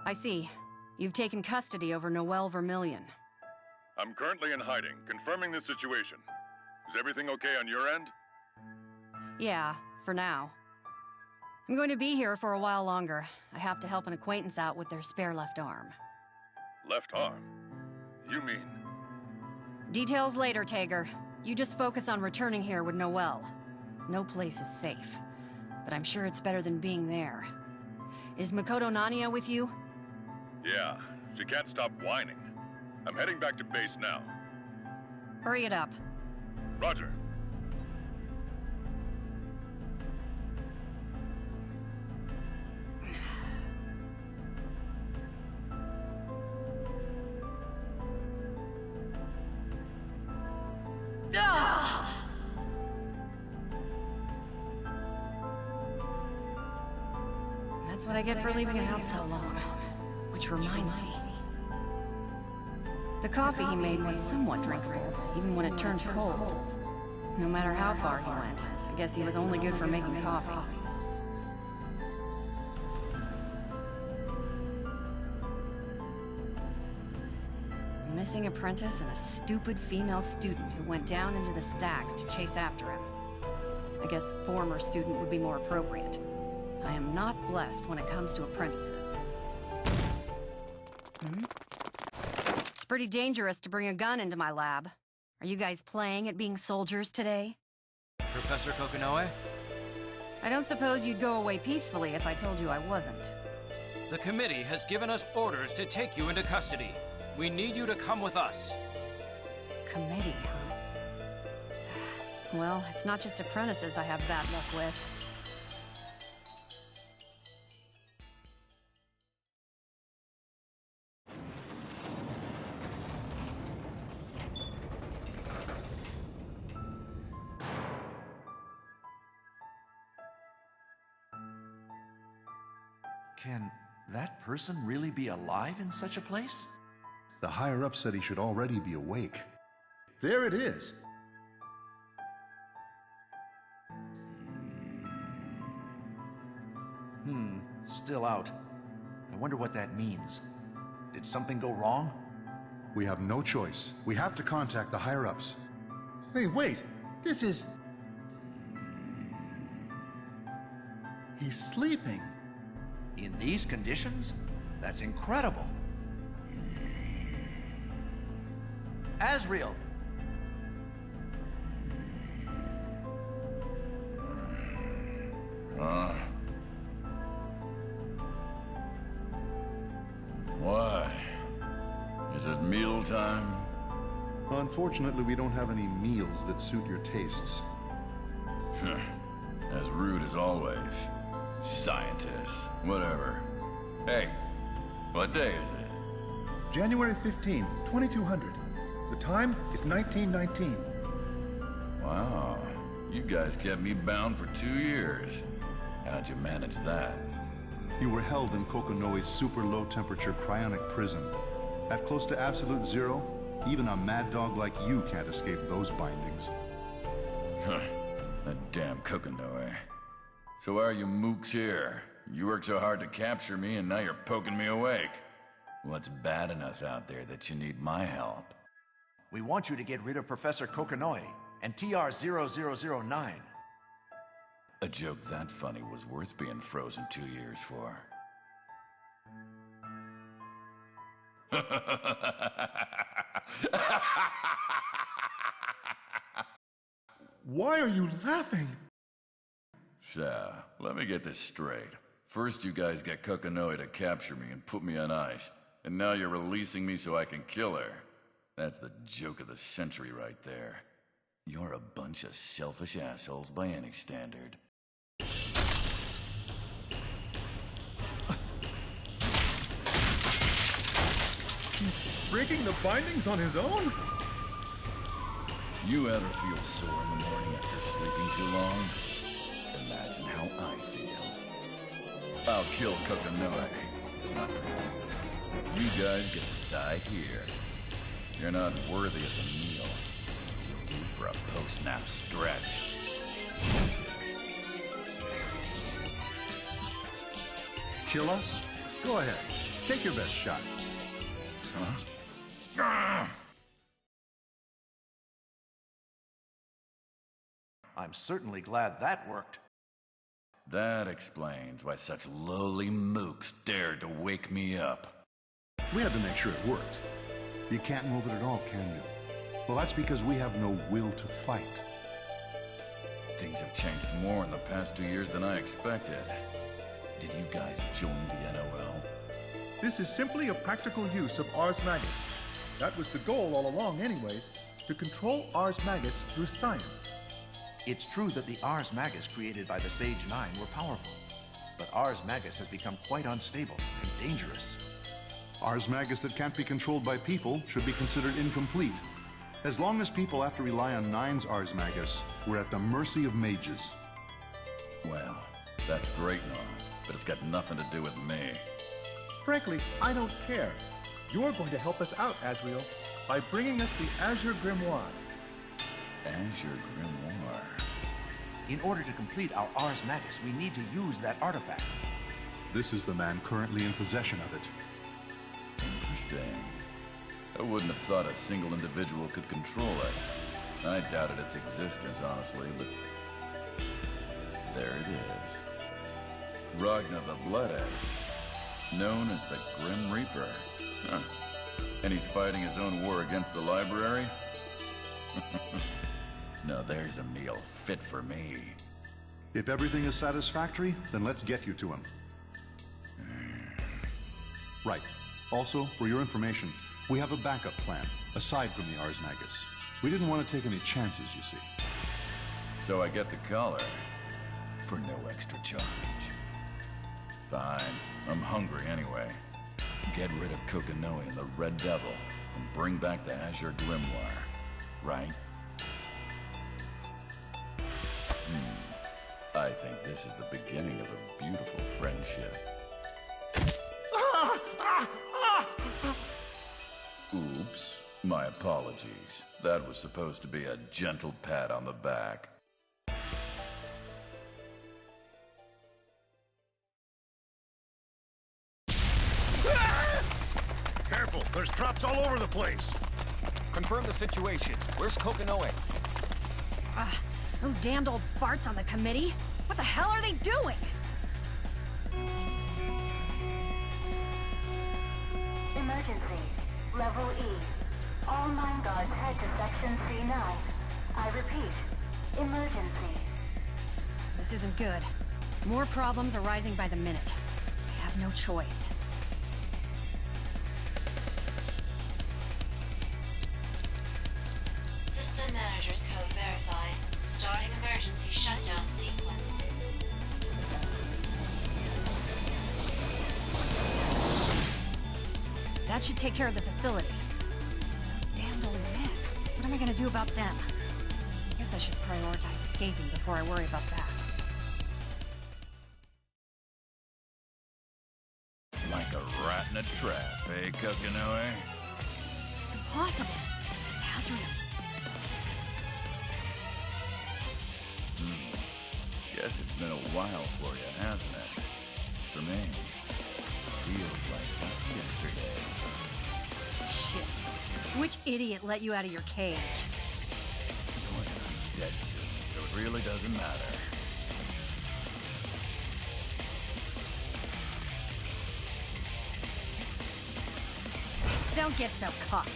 I see. You've taken custody over Noel Vermillion. I'm currently in hiding, confirming the situation. Is everything okay on your end? Yeah, for now. I'm going to be here for a while longer. I have to help an acquaintance out with their spare left arm. Left arm? You mean... Details later, Tager. You just focus on returning here with Noel. No place is safe, but I'm sure it's better than being there. Is Makoto Nania with you? Yeah, she can't stop whining. I'm heading back to base now. Hurry it up. Roger. That's what I get for leaving it out so long. Which reminds me. The coffee he made was somewhat drinkable, even when it turned cold. No matter how far he went, I guess he was only good for making coffee. A missing apprentice and a stupid female student who went down into the stacks to chase after him. I guess former student would be more appropriate. I am not blessed when it comes to apprentices. It's pretty dangerous to bring a gun into my lab. Are you guys playing at being soldiers today? Professor Kokonoe? I don't suppose you'd go away peacefully if I told you I wasn't. The committee has given us orders to take you into custody. We need you to come with us. Committee, huh? Well, it's not just apprentices I have bad luck with. Can that person really be alive in such a place? The higher-up said he should already be awake. There it is! Still out. I wonder what that means. Did something go wrong? We have no choice. We have to contact the higher-ups. Hey, wait! This is... He's sleeping. In these conditions? That's incredible. Asriel! Why? Is it mealtime? Unfortunately, we don't have any meals that suit your tastes. As rude as always. Scientists. Whatever. Hey, what day is it? January 15, 2200. The time is 1919. Wow. You guys kept me bound for 2 years. How'd you manage that? You were held in Kokonoe's super low-temperature cryonic prison. At close to absolute zero, even a mad dog like you can't escape those bindings. That damn Kokonoe. So why are you mooks here? You worked so hard to capture me, and now you're poking me awake. What's bad enough out there that you need my help? We want you to get rid of Professor Kokonoe and TR-0009. A joke that funny was worth being frozen 2 years for. Why are you laughing? So, let me get this straight. First you guys get Kokonoe to capture me and put me on ice, and now you're releasing me so I can kill her. That's the joke of the century right there. You're a bunch of selfish assholes by any standard. He's breaking the bindings on his own? You ever feel sore in the morning after sleeping too long? Imagine how I feel. I'll kill Kokonoe, but not for you. You guys get to die here. You're not worthy of the meal. You'll do for a post-nap stretch. Kill us? Go ahead. Take your best shot. I'm certainly glad that worked. That explains why such lowly mooks dared to wake me up. We had to make sure it worked. You can't move it at all, can you? Well, that's because we have no will to fight. Things have changed more in the past 2 years than I expected. Did you guys join the NOL? This is simply a practical use of Ars Magus. That was the goal all along anyways, to control Ars Magus through science. It's true that the Ars Magus created by the Sage Nine were powerful, but Ars Magus has become quite unstable and dangerous. Ars Magus that can't be controlled by people should be considered incomplete. As long as people have to rely on Nine's Ars Magus, we're at the mercy of mages. Well, that's great and all, but it's got nothing to do with me. Frankly, I don't care. You're going to help us out, Azrael, by bringing us the Azure Grimoire. Azure Grimoire? In order to complete our Ars Magus, we need to use that artifact. This is the man currently in possession of it. Interesting. I wouldn't have thought a single individual could control it. I doubted its existence, honestly, but there it is. Ragnar the Blood Edge, known as the Grim Reaper. Huh. And he's fighting his own war against the library? Now there's a meal fit for me. If everything is satisfactory, then let's get you to him. Right. Also, for your information, we have a backup plan, aside from the Ars Magus. We didn't want to take any chances, you see. So I get the collar for no extra charge. Fine. I'm hungry anyway. Get rid of Kokonoe and the Red Devil, and bring back the Azure Grimoire. Right? I think this is the beginning of a beautiful friendship. Oops. My apologies. That was supposed to be a gentle pat on the back. Careful, there's traps all over the place. Confirm the situation. Where's Kokonoe? Those damned old farts on the committee? What the hell are they doing? Emergency. Level E. All 9 guards head to Section C9. I repeat, emergency. This isn't good. More problems arising by the minute. I have no choice. System manager's code verified. Starting emergency shutdown sequence. That should take care of the facility. Those damned old men. What am I gonna do about them? I guess I should prioritize escaping before I worry about that. Like a rat in a trap, eh, Kokonoe? Impossible. Azrael. Guess it's been a while for you, hasn't it? For me, feels like just yesterday. Shit. Which idiot let you out of your cage? We're gonna be dead soon, so it really doesn't matter. Don't get so cocky.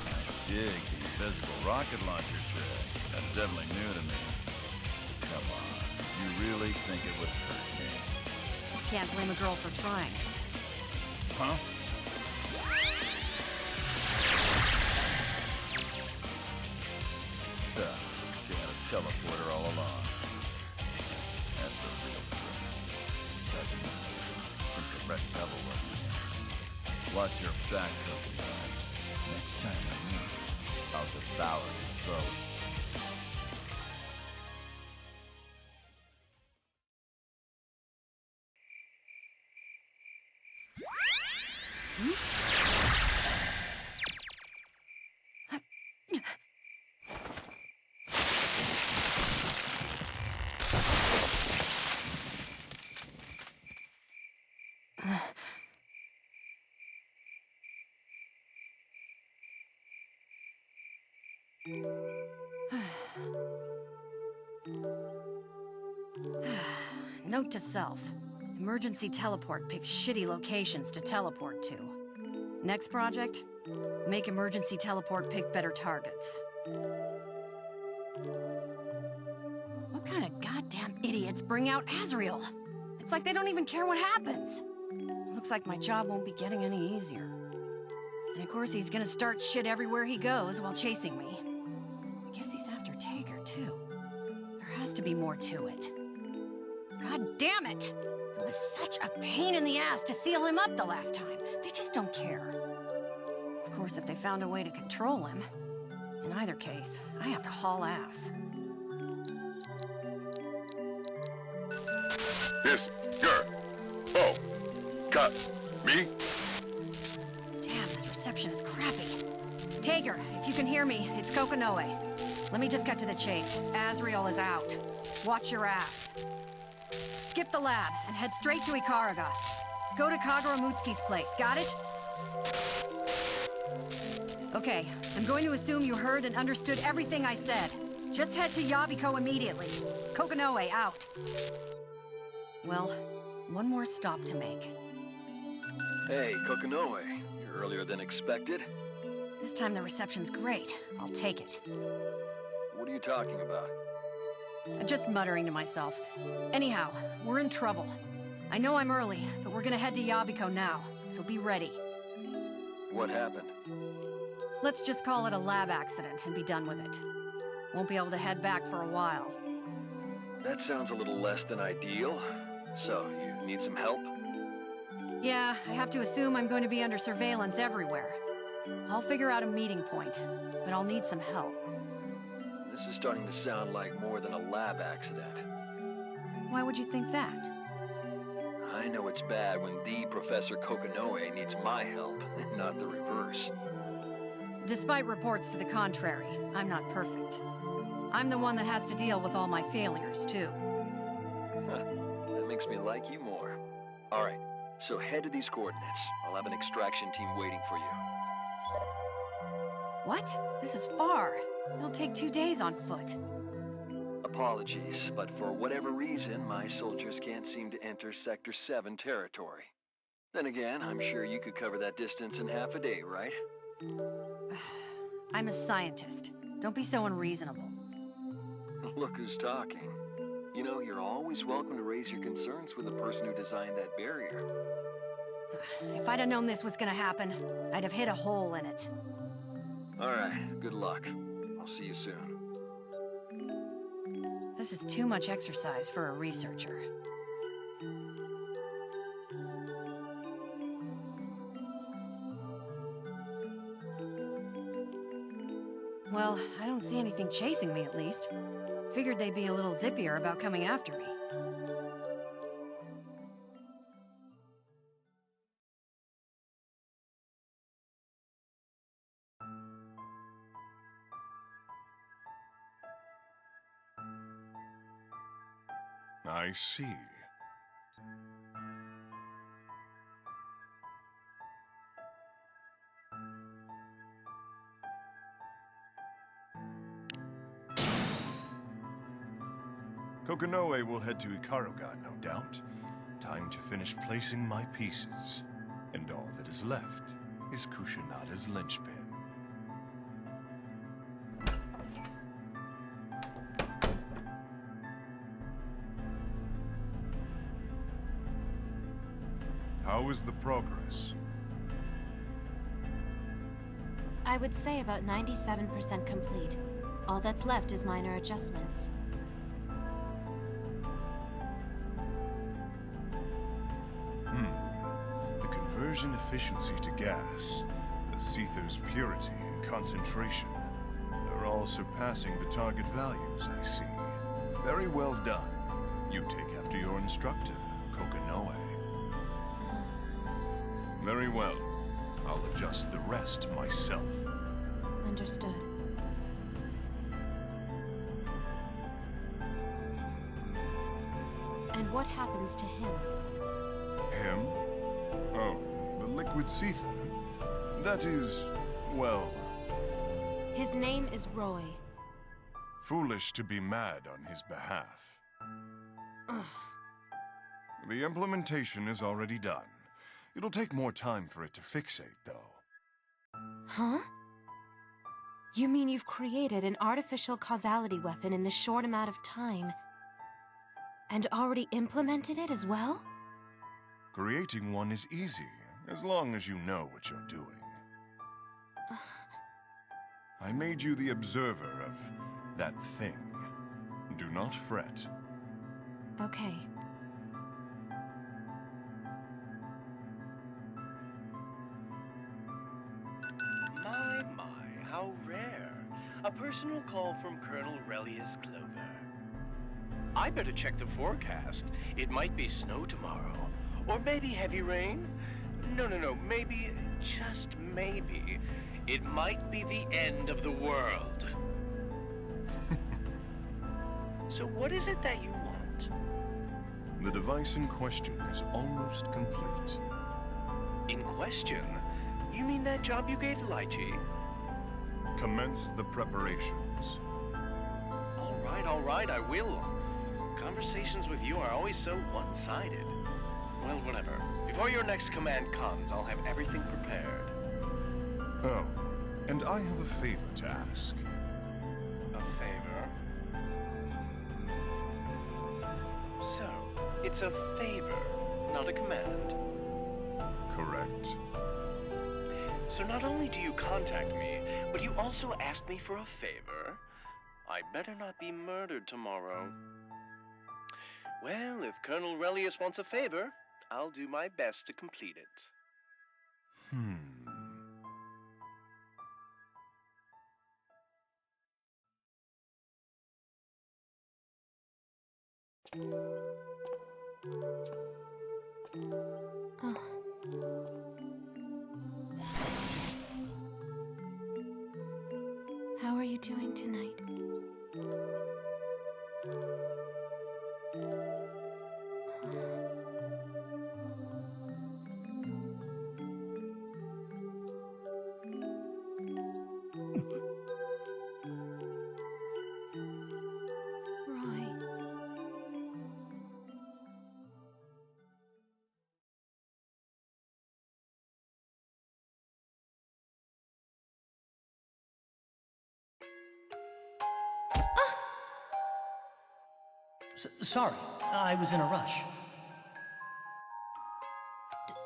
I dig the invisible rocket launcher trick. That's definitely new to me. Come on, did you really think it would hurt me? Can't blame a girl for trying. Huh? So, she had a teleporter all along. That's the real trick. Doesn't matter, since the Red Devil wasn't here. Watch your back, Kokonoe. Next time I meet, I'll devour you both. Note to self. Emergency teleport picks shitty locations to teleport to. Next project? Make emergency teleport pick better targets. What kind of goddamn idiots bring out Azrael? It's like they don't even care what happens. Looks like my job won't be getting any easier. And of course he's gonna start shit everywhere he goes while chasing me. I guess he's after Tager too. There has to be more to it. God damn it! It was such a pain in the ass to seal him up the last time. They just don't care. Of course, if they found a way to control him, in either case, I have to haul ass. Yes, sure. Oh, cut. Me? Damn, this reception is crappy. Tager, if you can hear me, it's Kokonoe. Let me just cut to the chase. Azrael is out. Watch your ass. Skip the lab and head straight to Ikaraga. Go to Kagura Mutsuki's place, got it? Okay, I'm going to assume you heard and understood everything I said. Just head to Yabiko immediately. Kokonoe out. Well, one more stop to make. Hey, Kokonoe. You're earlier than expected. This time the reception's great. I'll take it. What are you talking about? I'm just muttering to myself. Anyhow, we're in trouble. I know I'm early, but we're gonna head to Yabiko now, so be ready. What happened? Let's just call it a lab accident and be done with it. Won't be able to head back for a while. That sounds a little less than ideal. So, you need some help? Yeah, I have to assume I'm going to be under surveillance everywhere. I'll figure out a meeting point, but I'll need some help. This is starting to sound like more than a lab accident. Why would you think that? I know it's bad when the Professor Kokonoe needs my help, not the reverse. Despite reports to the contrary, I'm not perfect. I'm the one that has to deal with all my failures, too. That makes me like you more. Alright, so head to these coordinates. I'll have an extraction team waiting for you. What? This is far. It'll take 2 days on foot. Apologies, but for whatever reason, my soldiers can't seem to enter Sector 7 territory. Then again, I'm sure you could cover that distance in half a day, right? I'm a scientist. Don't be so unreasonable. Look who's talking. You know, you're always welcome to raise your concerns with the person who designed that barrier. If I'd have known this was gonna happen, I'd have hit a hole in it. Alright, good luck. I'll see you soon. This is too much exercise for a researcher. Well, I don't see anything chasing me, at least. Figured they'd be a little zippier about coming after me. I see. Kokonoe will head to Ikaraga, no doubt. Time to finish placing my pieces. And all that is left is Kushinada's linchpin. How is the progress? I would say about 97% complete. All that's left is minor adjustments. The conversion efficiency to gas, the Seether's purity and concentration, are all surpassing the target values, I see. Very well done. You take after your instructor, Kokonoe. Very well. I'll adjust the rest myself. Understood. And what happens to him? Him? Oh, the liquid Seether. That is, well... His name is Roy. Foolish to be mad on his behalf. The implementation is already done. It'll take more time for it to fixate, though. Huh? You mean you've created an artificial causality weapon in this short amount of time, and already implemented it as well? Creating one is easy, as long as you know what you're doing. I made you the observer of that thing. Do not fret. Okay. My, how rare. A personal call from Colonel Relius Clover. I better check the forecast. It might be snow tomorrow. Or maybe heavy rain. No, maybe, just maybe, it might be the end of the world. So what is it that you want? The device in question is almost complete. In question? You mean that job you gave Lychee? Commence the preparations. All right, I will. Conversations with you are always so one-sided. Well, whatever. Before your next command comes, I'll have everything prepared. Oh, and I have a favor to ask. A favor? So, it's a favor, not a command. Correct. So not only do you contact me, but you also asked me for a favor. I better not be murdered tomorrow. Well, if Colonel Relius wants a favor, I'll do my best to complete it. How are you doing tonight? Sorry, I was in a rush.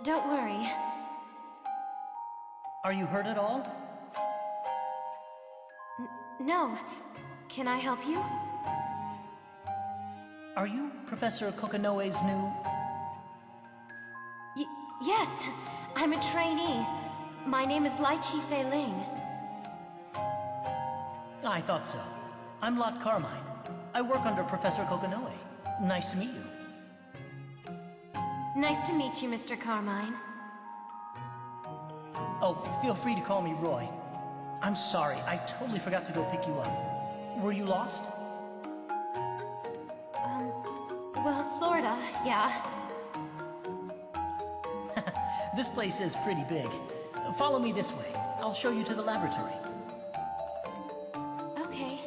Don't worry. Are you hurt at all? No. Can I help you? Are you Professor Kokonoe's new... Yes, I'm a trainee. My name is Lychee Fei-Ling. I thought so. I'm Lot Carmine. I work under Professor Kokonoe. Nice to meet you. Nice to meet you, Mr. Carmine. Oh, feel free to call me Roy. I'm sorry, I totally forgot to go pick you up. Were you lost? Well, sorta, yeah. This place is pretty big. Follow me this way. I'll show you to the laboratory. Okay.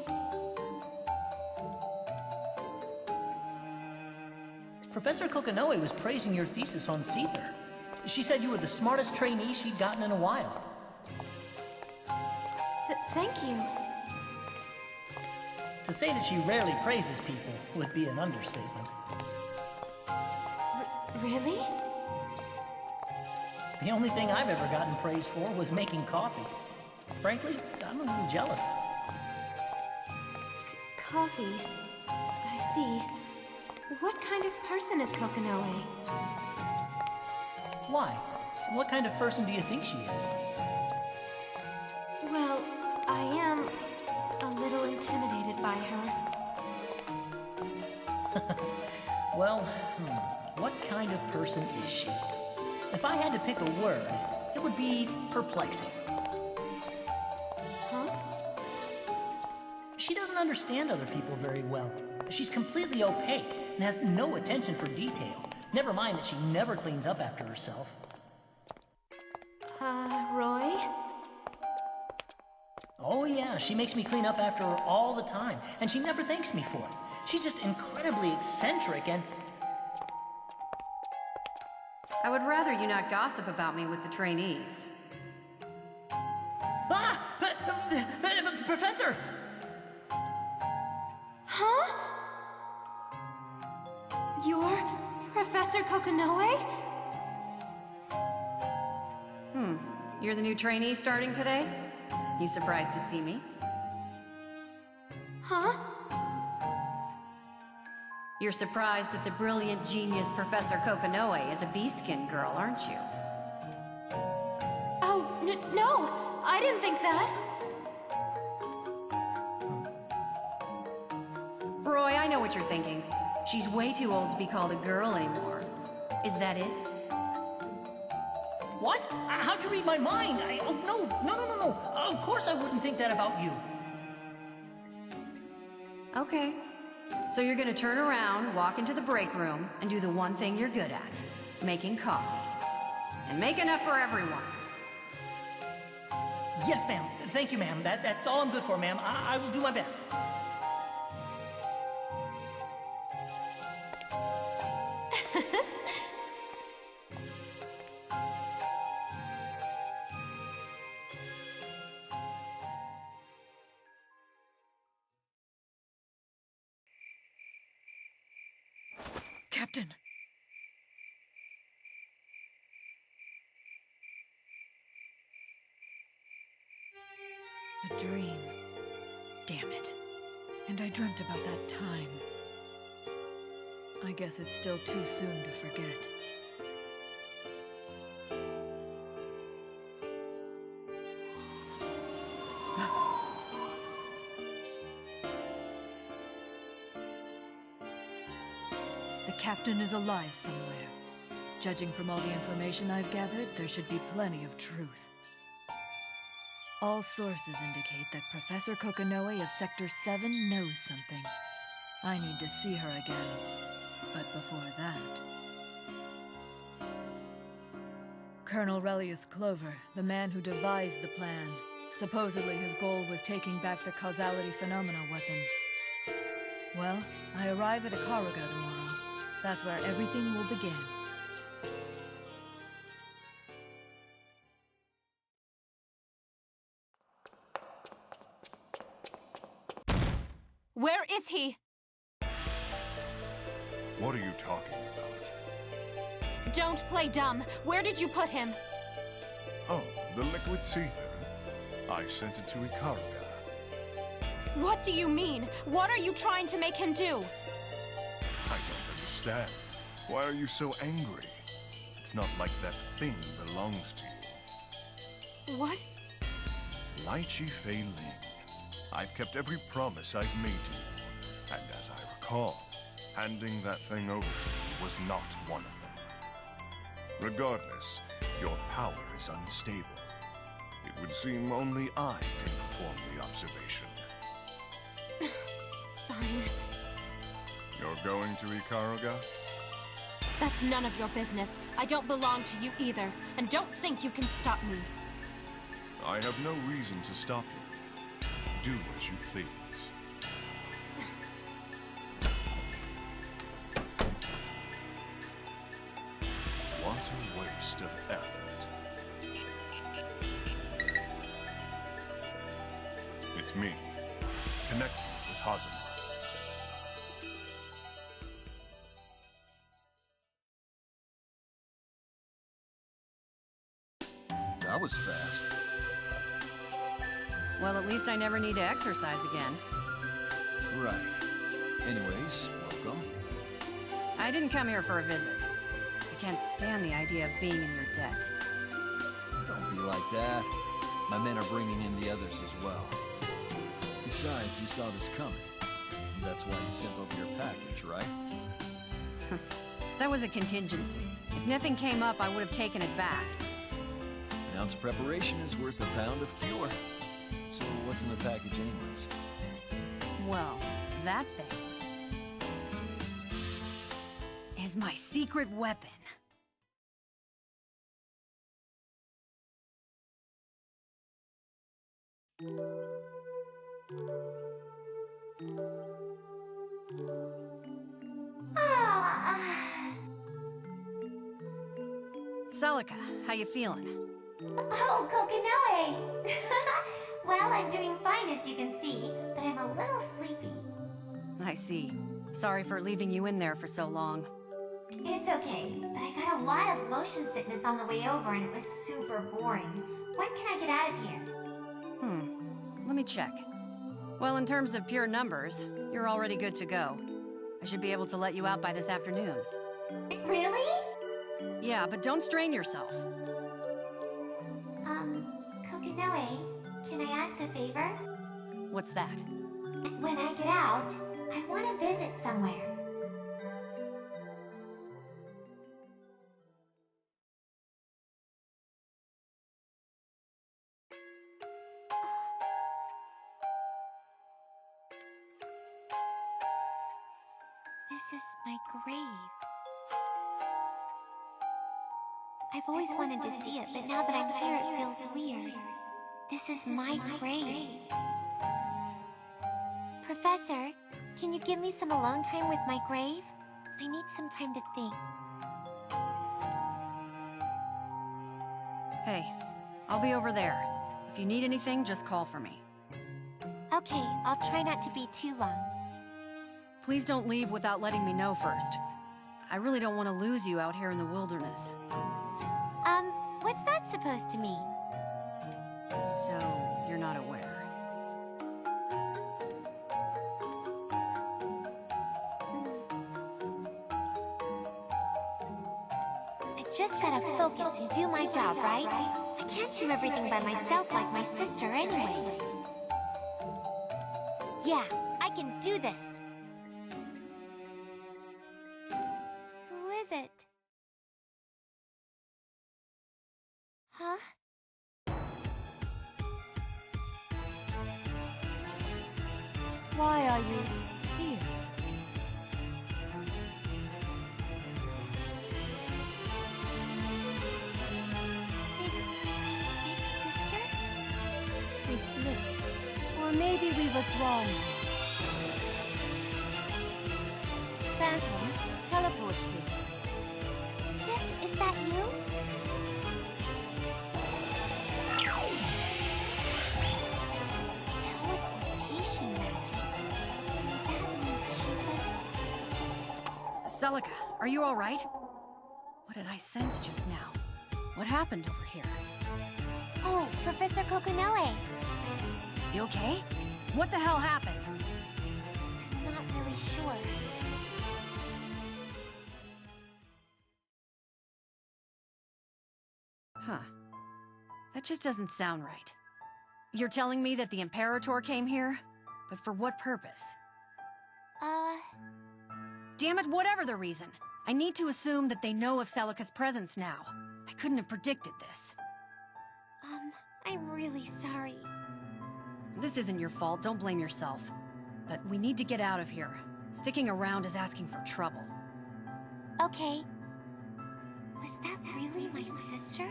Professor Kokonoe was praising your thesis on Seether. She said you were the smartest trainee she'd gotten in a while. Thank you. To say that she rarely praises people would be an understatement. Really? The only thing I've ever gotten praise for was making coffee. Frankly, I'm a little jealous. Coffee? I see. What kind of person is Kokonoe? Why? What kind of person do you think she is? Well, I am a little intimidated by her. Well, what kind of person is she? If I had to pick a word, it would be perplexing. Huh? She doesn't understand other people very well. She's completely opaque and has no attention for detail. Never mind that she never cleans up after herself. Roy? Oh yeah, she makes me clean up after her all the time, and she never thanks me for it. She's just incredibly eccentric and... I would rather you not gossip about me with the trainees. Ah! Professor! Huh? You're Professor Kokonoe? You're the new trainee starting today? You surprised to see me? Huh? You're surprised that the brilliant genius Professor Kokonoe is a beastkin girl, aren't you? Oh, no! I didn't think that! Roy, I know what you're thinking. She's way too old to be called a girl anymore. Is that it? What? How'd you read my mind? Oh, no. Of course I wouldn't think that about you. Okay. So you're gonna turn around, walk into the break room, and do the one thing you're good at. Making coffee. And make enough for everyone. Yes, ma'am. Thank you, ma'am. That's all I'm good for, ma'am. I will do my best. Captain! A dream. Damn it. And I dreamt about that time. I guess it's still too soon to forget. The captain is alive somewhere. Judging from all the information I've gathered, there should be plenty of truth. All sources indicate that Professor Kokonoe of Sector 7 knows something. I need to see her again. But before that... Colonel Relius Clover, the man who devised the plan. Supposedly his goal was taking back the causality phenomena weapon. Well, I arrive at Ikaruga tomorrow. That's where everything will begin. Where is he? What are you talking about? Don't play dumb. Where did you put him? Oh, the liquid Seether. I sent it to Ikaruga. What do you mean? What are you trying to make him do? I don't understand. Why are you so angry? It's not like that thing belongs to you. What? Lychee Fei Ling. I've kept every promise I've made to you. And as I recall, handing that thing over to you was not one of them. Regardless, your power is unstable. It would seem only I can perform the observation. Fine. You're going to Ikaruga? That's none of your business. I don't belong to you either. And don't think you can stop me. I have no reason to stop you. Do as you please. What a waste of effort. It's me. Connect me with Hazama. That was fast. Well, at least I never need to exercise again. Right. Anyways, welcome. I didn't come here for a visit. I can't stand the idea of being in your debt. Don't be like that. My men are bringing in the others as well. Besides, you saw this coming. That's why you sent over your package, right? That was a contingency. If nothing came up, I would have taken it back. An ounce of preparation is worth a pound of cure. So what's in the package anyways? Well, that thing is my secret weapon. Celica, how you feeling? Oh, Kokinoe! Well, I'm doing fine as you can see, but I'm a little sleepy. I see. Sorry for leaving you in there for so long. It's okay, but I got a lot of motion sickness on the way over and it was super boring. When can I get out of here? Let me check. Well, in terms of pure numbers, you're already good to go. I should be able to let you out by this afternoon. Really? Yeah, but don't strain yourself. Kokinoe, can I ask a favor? What's that? When I get out, I want to visit somewhere. This is my grave. I've always wanted to see it, but now that I'm here, it feels weird. This is my grave. Professor, can you give me some alone time with my grave? I need some time to think. Hey, I'll be over there. If you need anything, just call for me. Okay, I'll try not to be too long. Please don't leave without letting me know first. I really don't want to lose you out here in the wilderness. What's that supposed to mean? So, you're not aware. I just gotta focus and do my job, right? I can't do everything by myself like my sister anyways. Yeah, I can do this. Who is it? Huh? Why are you here? Big sister? We slipped. Or maybe we were drawn. Phantom, teleport, please. Sis, is that you? Teleportation magic. That means she was... Celica, are you all right? What did I sense just now? What happened over here? Oh, Professor Kokinoe. You okay? What the hell happened? I'm not really sure. Huh. That just doesn't sound right. You're telling me that the Imperator came here? But for what purpose? Damn it, whatever the reason. I need to assume that they know of Celica's presence now. I couldn't have predicted this. I'm really sorry. This isn't your fault, don't blame yourself. But we need to get out of here. Sticking around is asking for trouble. Okay. Was that really my sister?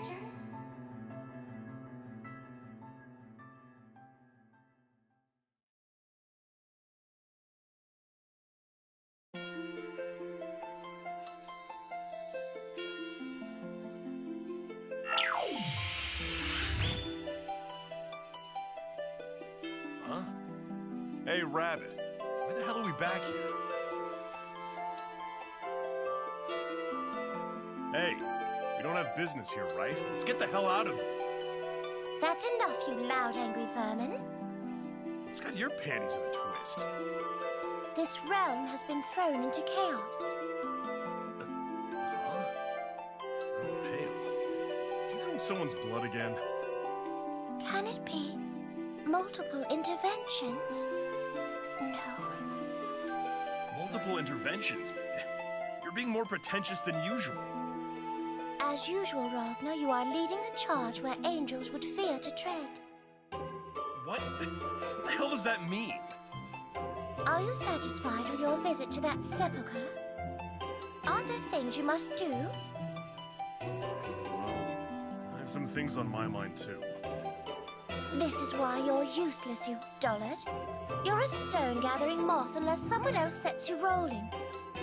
Huh? Hey, Rabbit. Why the hell are we back here? Hey, we don't have business here, right? Let's get the hell out of here. That's enough, you loud, angry vermin. It's got your panties in a twist. This realm has been thrown into chaos. Pale. Did you drink someone's blood again? Can it be multiple interventions? No. Multiple interventions? You're being more pretentious than usual. As usual, Ragnar, you are leading the charge where angels would fear to tread. What the hell does that mean? Are you satisfied with your visit to that sepulchre? Are there things you must do? Well, I have some things on my mind, too. This is why you're useless, you dullard. You're a stone gathering moss unless someone else sets you rolling.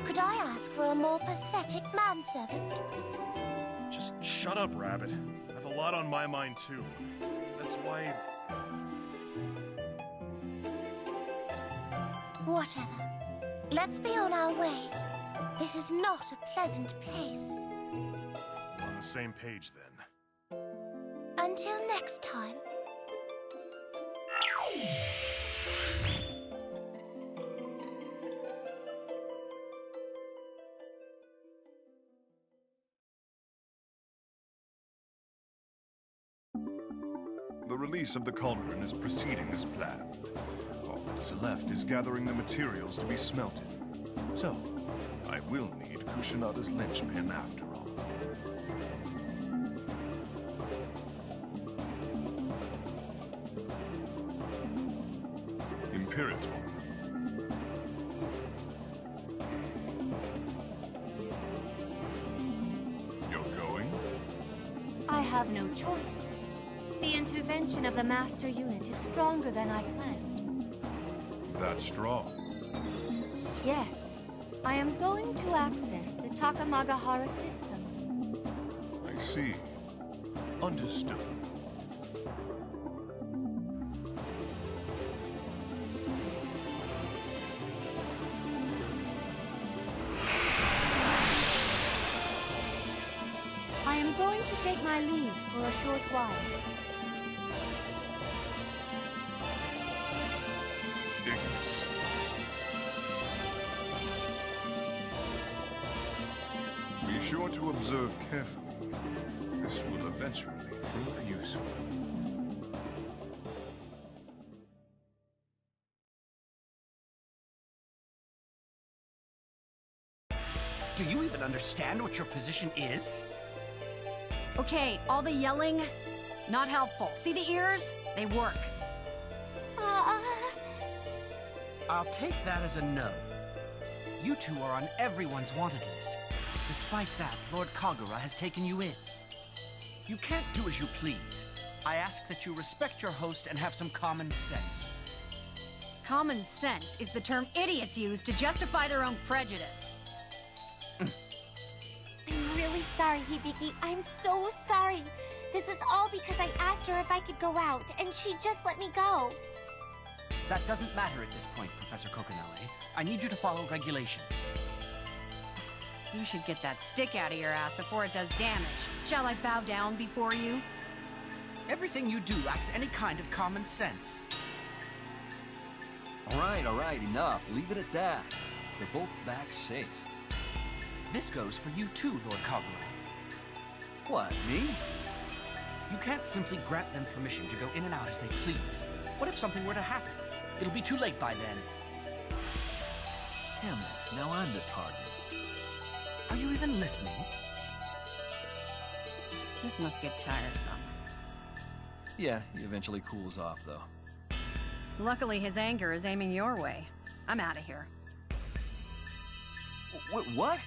Could I ask for a more pathetic manservant? Just shut up, Rabbit. I have a lot on my mind, too. That's why... Whatever. Let's be on our way. This is not a pleasant place. On the same page, then. Until next time. The release of the cauldron is proceeding as planned. All that is left is gathering the materials to be smelted. So, I will need Kushinada's linchpin after all. Imperator. You're going? I have no choice. The intervention of the Master Unit is stronger than I planned. That strong? Yes. I am going to access the Takamagahara system. I see. Understood. I am going to take my leave for a short while. Be sure to observe carefully. This will eventually prove useful. Do you even understand what your position is? Okay, all the yelling, not helpful. See the ears? They work. I'll take that as a no. You two are on everyone's wanted list. Despite that, Lord Kagura has taken you in. You can't do as you please. I ask that you respect your host and have some common sense. Common sense is the term idiots use to justify their own prejudice. I'm really sorry, Hibiki. I'm so sorry. This is all because I asked her if I could go out, and she just let me go. That doesn't matter at this point, Professor Kokonoe. I need you to follow regulations. You should get that stick out of your ass before it does damage. Shall I bow down before you? Everything you do lacks any kind of common sense. All right, enough. Leave it at that. They're both back safe. This goes for you too, Lord Kagura. What, me? You can't simply grant them permission to go in and out as they please. What if something were to happen? It'll be too late by then. Damn it, now I'm the target. Are you even listening? This must get tiresome. Yeah, he eventually cools off, though. Luckily, his anger is aiming your way. I'm out of here. What?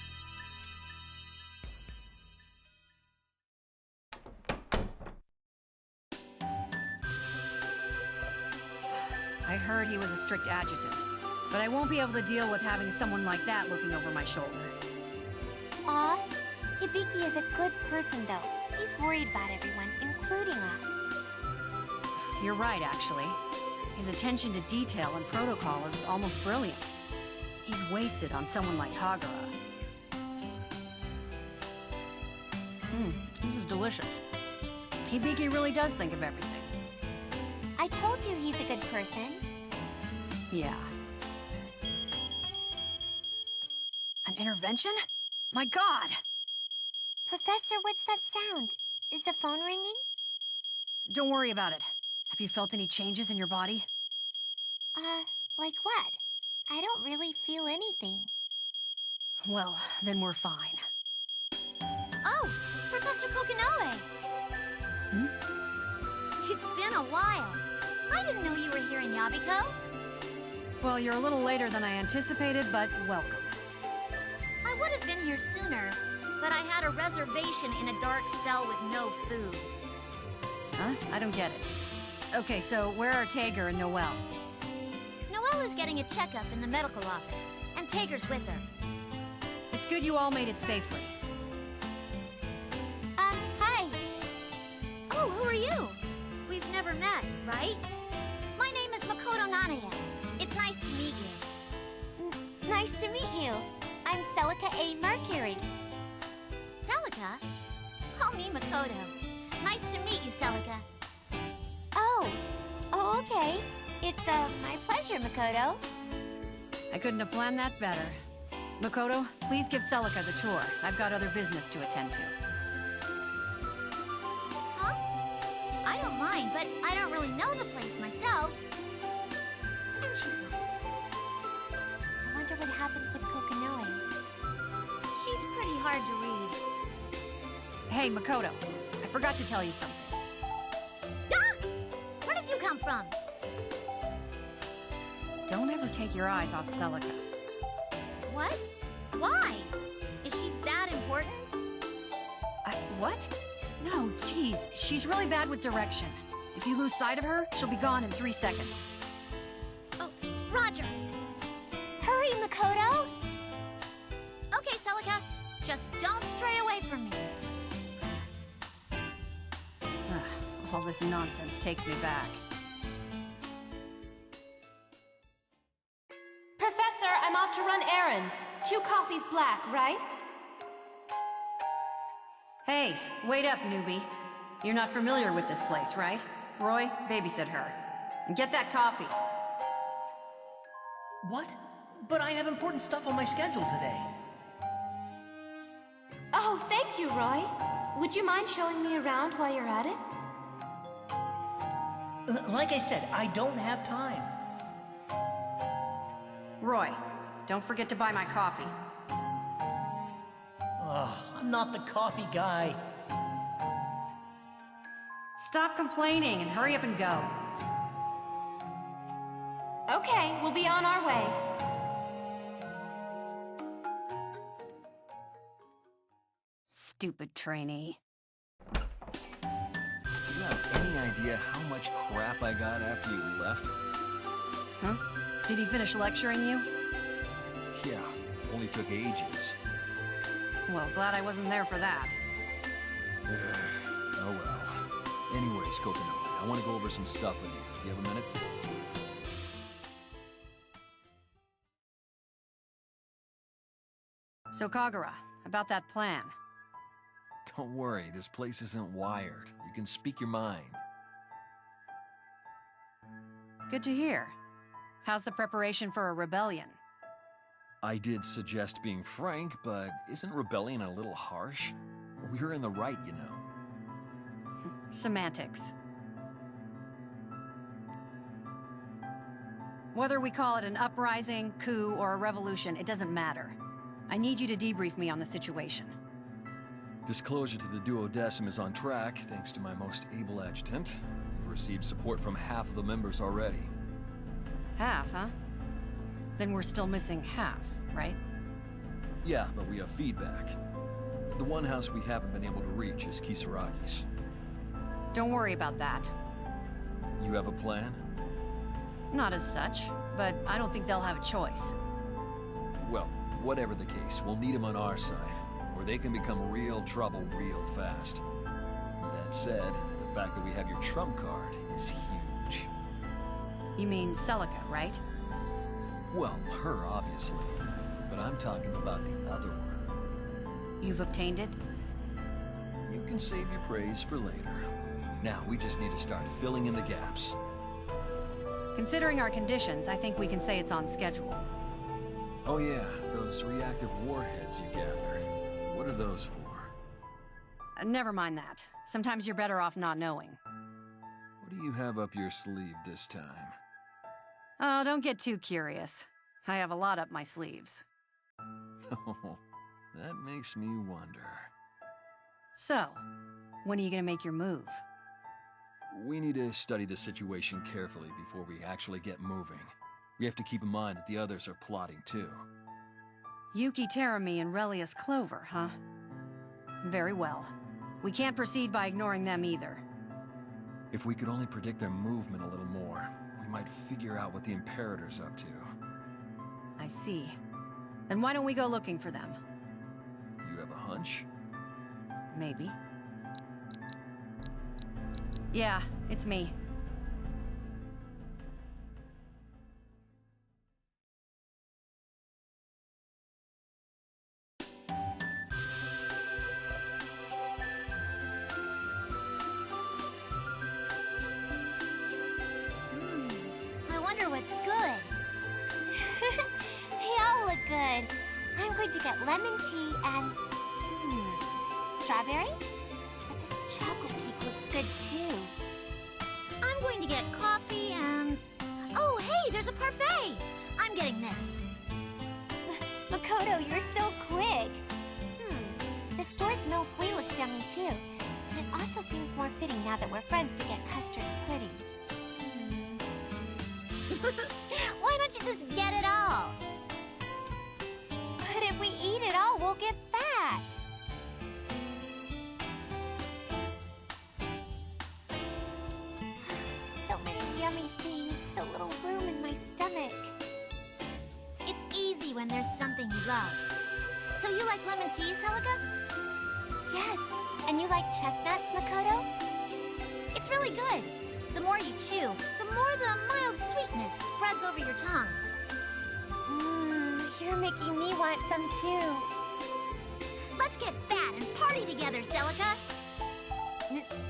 I heard he was a strict adjutant, but I won't be able to deal with having someone like that looking over my shoulder. Aw, Hibiki is a good person, though. He's worried about everyone, including us. You're right, actually. His attention to detail and protocol is almost brilliant. He's wasted on someone like Kagura. This is delicious. Hibiki really does think of everything. I told you he's a good person. Yeah. An intervention? My God! Professor, what's that sound? Is the phone ringing? Don't worry about it. Have you felt any changes in your body? Like what? I don't really feel anything. Well, then we're fine. Oh, Professor Kokonoe! It's been a while. I didn't know you were here in Yabiko. Well, you're a little later than I anticipated, but welcome. I would have been here sooner, but I had a reservation in a dark cell with no food. Huh? I don't get it. Okay, so where are Tager and Noelle? Noelle is getting a checkup in the medical office, and Tager's with her. It's good you all made it safely. you? We've never met, right? My name is Makoto Nanaya. It's nice to meet you. Nice to meet you. I'm Celica A. Mercury. Celica? Call me Makoto. Nice to meet you, Celica. Oh, okay. It's, my pleasure, Makoto. I couldn't have planned that better. Makoto, please give Celica the tour. I've got other business to attend to. Huh? I don't mind, but I don't really know the place myself. And she's gone. I wonder what happened with Kokonoe. She's pretty hard to read. Hey, Makoto, I forgot to tell you something. Ah! Where did you come from? Don't ever take your eyes off Celica. What? Why? Is she that important? What? No, geez, she's really bad with direction. If you lose sight of her, she'll be gone in 3 seconds. Oh, Roger! Hurry, Makoto! Okay, Celica. Just don't stray away from me. All this nonsense takes me back. Professor, I'm off to run errands. 2 coffees black, right? Hey, wait up, newbie. You're not familiar with this place, right? Roy, babysit her. And get that coffee. What? But I have important stuff on my schedule today. Oh, thank you, Roy. Would you mind showing me around while you're at it? Like I said, I don't have time. Roy, don't forget to buy my coffee. Oh, I'm not the coffee guy. Stop complaining and hurry up and go. Okay, we'll be on our way. Stupid trainee. Do you have any idea how much crap I got after you left? Huh? Did he finish lecturing you? Yeah, only took ages. Well, glad I wasn't there for that. Oh well. Anyways, Kokonoe, I want to go over some stuff with you. Do you have a minute? So, Kagura, about that plan. Don't worry, this place isn't wired. You can speak your mind. Good to hear. How's the preparation for a rebellion? I did suggest being frank, but isn't rebellion a little harsh? We're in the right, you know. Semantics. Whether we call it an uprising, coup, or a revolution, it doesn't matter. I need you to debrief me on the situation. Disclosure to the duodecim is on track, thanks to my most able adjutant. We've received support from half of the members already. Half, huh? Then we're still missing half, right? Yeah, but we have feedback. The one house we haven't been able to reach is Kisaragi's. Don't worry about that. You have a plan? Not as such, but I don't think they'll have a choice. Well, whatever the case, we'll need them on our side, or they can become real trouble real fast. That said, the fact that we have your trump card is huge. You mean Celica, right? Well, her, obviously. But I'm talking about the other one. You've obtained it? You can save your praise for later. Now, we just need to start filling in the gaps. Considering our conditions, I think we can say it's on schedule. Oh yeah, those reactive warheads you gathered. What are those for? Never mind that. Sometimes you're better off not knowing. What do you have up your sleeve this time? Oh, don't get too curious. I have a lot up my sleeves. Oh, that makes me wonder. So, when are you gonna make your move? We need to study the situation carefully before we actually get moving. We have to keep in mind that the others are plotting too. Yuki Terami and Relius Clover, huh? Very well. We can't proceed by ignoring them either. If we could only predict their movement a little more, we might figure out what the Imperator's up to. I see. Then why don't we go looking for them? You have a hunch? Maybe. Yeah, it's me. I wonder what's good. They all look good. I'm going to get lemon tea and... strawberry? But this chocolate cake looks good too. I'm going to get coffee and... Oh, hey, there's a parfait! I'm getting this. Makoto, you're so quick. The store's milk-free looks yummy too. And it also seems more fitting now that we're friends to get custard pudding. Why don't you just get it all? But if we eat it all, we'll get fat. So many yummy things, so little room in my stomach. It's easy when there's something you love. So you like lemon tea, Celica? Yes. And you like chestnuts, Makoto? It's really good. The more you chew, the more the mild sweetness spreads over your tongue. You're making me want some too. Let's get fat and party together, Celica.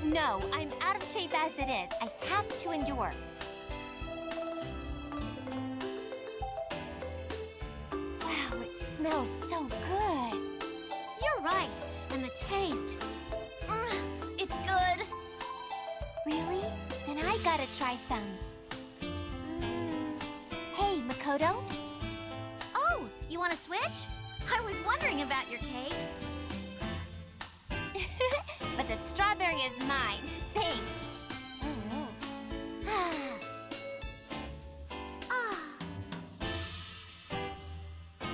No, I'm out of shape as it is. I have to endure. Wow, it smells so good. You're right. And the taste. It's good. Really? Then I gotta try some. Hey, Makoto? Oh, you want to switch? I was wondering about your cake. But the strawberry is mine. Thanks.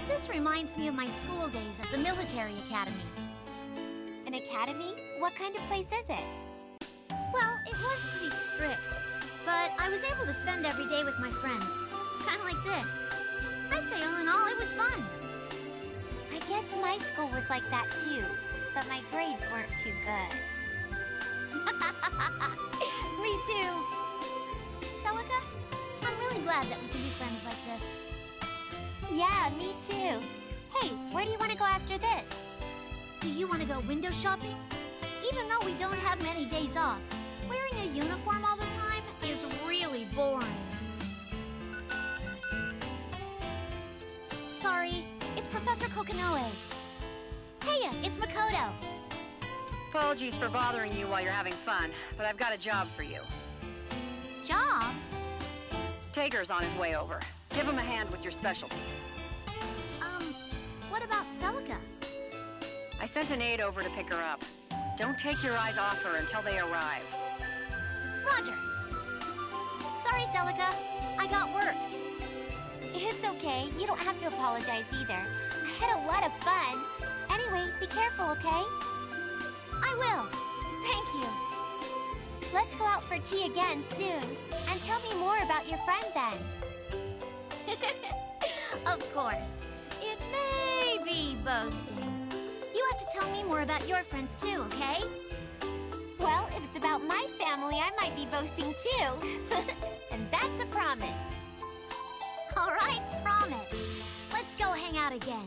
This reminds me of my school days at the military academy. An academy? What kind of place is it? Well, it was pretty strict, but I was able to spend every day with my friends. Kind of like this. I'd say all in all, it was fun. I guess my school was like that too, but my grades weren't too good. Me too. Celica, I'm really glad that we can be friends like this. Yeah, me too. Hey, where do you want to go after this? Do you want to go window shopping? Even though we don't have many days off, wearing a uniform all the time is really boring. Sorry, it's Professor Kokonoe. Heya, it's Makoto. Apologies for bothering you while you're having fun, but I've got a job for you. Job? Tager's on his way over. Give him a hand with your specialty. What about Celica? I sent an aide over to pick her up. Don't take your eyes off her until they arrive. Roger. Sorry, Celica. I got work. It's okay. You don't have to apologize either. I had a lot of fun. Anyway, be careful, okay? I will. Thank you. Let's go out for tea again soon. And tell me more about your friend then. Of course. It may be boasting. You have to tell me more about your friends too, okay? Well, if it's about my family, I might be boasting too. And that's a promise. All right, promise. Let's go hang out again.